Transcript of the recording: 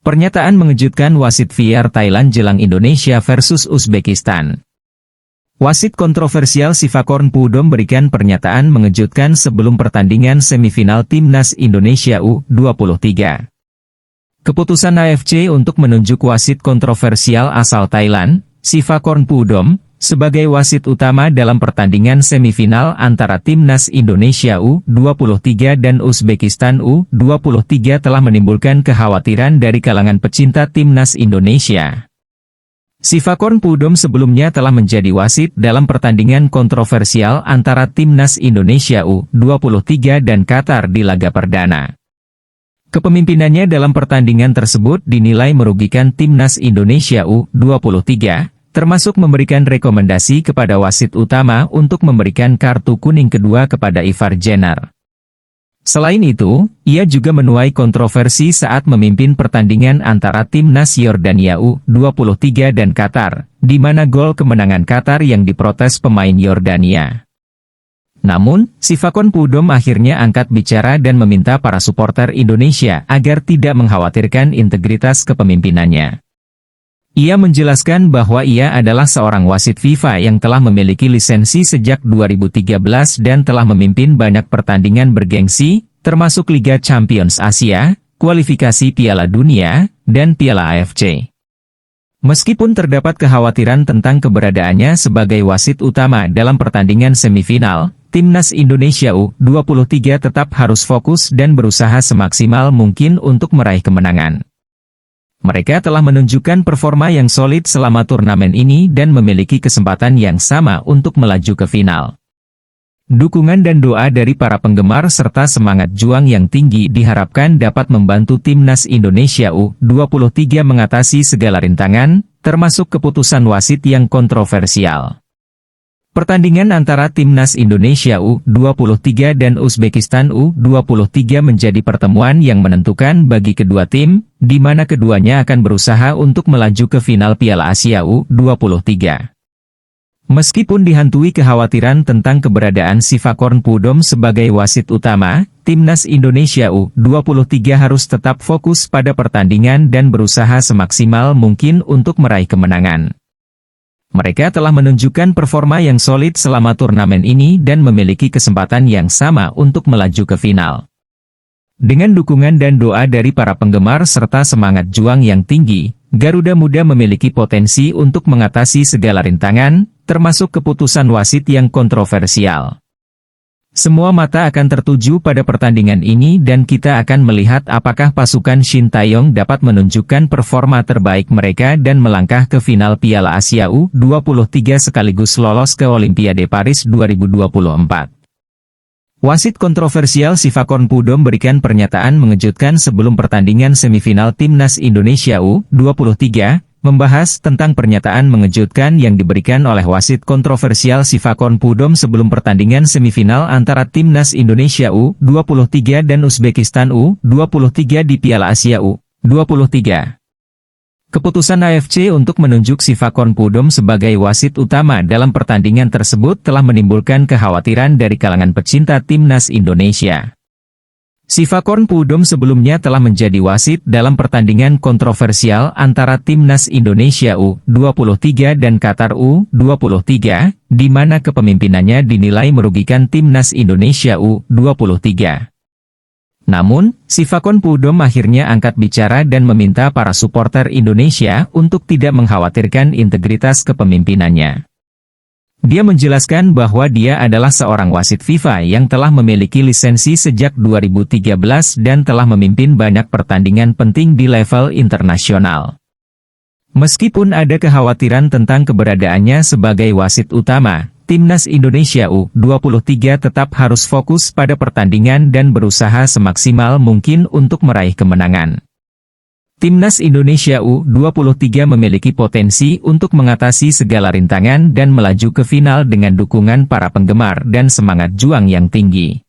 Pernyataan mengejutkan wasit VAR Thailand jelang Indonesia versus Uzbekistan. Wasit kontroversial Sivakorn Pudom berikan pernyataan mengejutkan sebelum pertandingan semifinal Timnas Indonesia U23. Keputusan AFC untuk menunjuk wasit kontroversial asal Thailand, Sivakorn Pudom, sebagai wasit utama dalam pertandingan semifinal antara Timnas Indonesia U23 dan Uzbekistan U23 telah menimbulkan kekhawatiran dari kalangan pecinta Timnas Indonesia. Sivakorn Pudom sebelumnya telah menjadi wasit dalam pertandingan kontroversial antara Timnas Indonesia U23 dan Qatar di laga perdana. Kepemimpinannya dalam pertandingan tersebut dinilai merugikan Timnas Indonesia U23, termasuk memberikan rekomendasi kepada wasit utama untuk memberikan kartu kuning kedua kepada Ivar Jenner. Selain itu, ia juga menuai kontroversi saat memimpin pertandingan antara Timnas Yordania U23 dan Qatar, di mana gol kemenangan Qatar yang diprotes pemain Yordania. Namun, Sivakorn Pudom akhirnya angkat bicara dan meminta para supporter Indonesia agar tidak mengkhawatirkan integritas kepemimpinannya. Ia menjelaskan bahwa ia adalah seorang wasit FIFA yang telah memiliki lisensi sejak 2013 dan telah memimpin banyak pertandingan bergengsi, termasuk Liga Champions Asia, kualifikasi Piala Dunia, dan Piala AFC. Meskipun terdapat kekhawatiran tentang keberadaannya sebagai wasit utama dalam pertandingan semifinal, Timnas Indonesia U23 tetap harus fokus dan berusaha semaksimal mungkin untuk meraih kemenangan. Mereka telah menunjukkan performa yang solid selama turnamen ini dan memiliki kesempatan yang sama untuk melaju ke final. Dukungan dan doa dari para penggemar serta semangat juang yang tinggi diharapkan dapat membantu Timnas Indonesia U23 mengatasi segala rintangan, termasuk keputusan wasit yang kontroversial. Pertandingan antara Timnas Indonesia U23 dan Uzbekistan U23 menjadi pertemuan yang menentukan bagi kedua tim, di mana keduanya akan berusaha untuk melaju ke final Piala Asia U23. Meskipun dihantui kekhawatiran tentang keberadaan Sivakorn Pudom sebagai wasit utama, Timnas Indonesia U23 harus tetap fokus pada pertandingan dan berusaha semaksimal mungkin untuk meraih kemenangan. Mereka telah menunjukkan performa yang solid selama turnamen ini dan memiliki kesempatan yang sama untuk melaju ke final. Dengan dukungan dan doa dari para penggemar serta semangat juang yang tinggi, Garuda Muda memiliki potensi untuk mengatasi segala rintangan, termasuk keputusan wasit yang kontroversial. Semua mata akan tertuju pada pertandingan ini dan kita akan melihat apakah pasukan Shin Taeyong dapat menunjukkan performa terbaik mereka dan melangkah ke final Piala Asia U23 sekaligus lolos ke Olimpiade Paris 2024. Wasit kontroversial Sivakorn Pudom berikan pernyataan mengejutkan sebelum pertandingan semifinal Timnas Indonesia U23, membahas tentang pernyataan mengejutkan yang diberikan oleh wasit kontroversial Sivakorn Pudom sebelum pertandingan semifinal antara Timnas Indonesia U23 dan Uzbekistan U23 di Piala Asia U23. Keputusan AFC untuk menunjuk Sivakorn Pudom sebagai wasit utama dalam pertandingan tersebut telah menimbulkan kekhawatiran dari kalangan pecinta Timnas Indonesia. Sivakorn Pudom sebelumnya telah menjadi wasit dalam pertandingan kontroversial antara Timnas Indonesia U23 dan Qatar U23, di mana kepemimpinannya dinilai merugikan Timnas Indonesia U23. Namun, Sivakorn Pudom akhirnya angkat bicara dan meminta para supporter Indonesia untuk tidak mengkhawatirkan integritas kepemimpinannya. Dia menjelaskan bahwa dia adalah seorang wasit FIFA yang telah memiliki lisensi sejak 2013 dan telah memimpin banyak pertandingan penting di level internasional. Meskipun ada kekhawatiran tentang keberadaannya sebagai wasit utama, Timnas Indonesia U23 tetap harus fokus pada pertandingan dan berusaha semaksimal mungkin untuk meraih kemenangan. Timnas Indonesia U23 memiliki potensi untuk mengatasi segala rintangan dan melaju ke final dengan dukungan para penggemar dan semangat juang yang tinggi.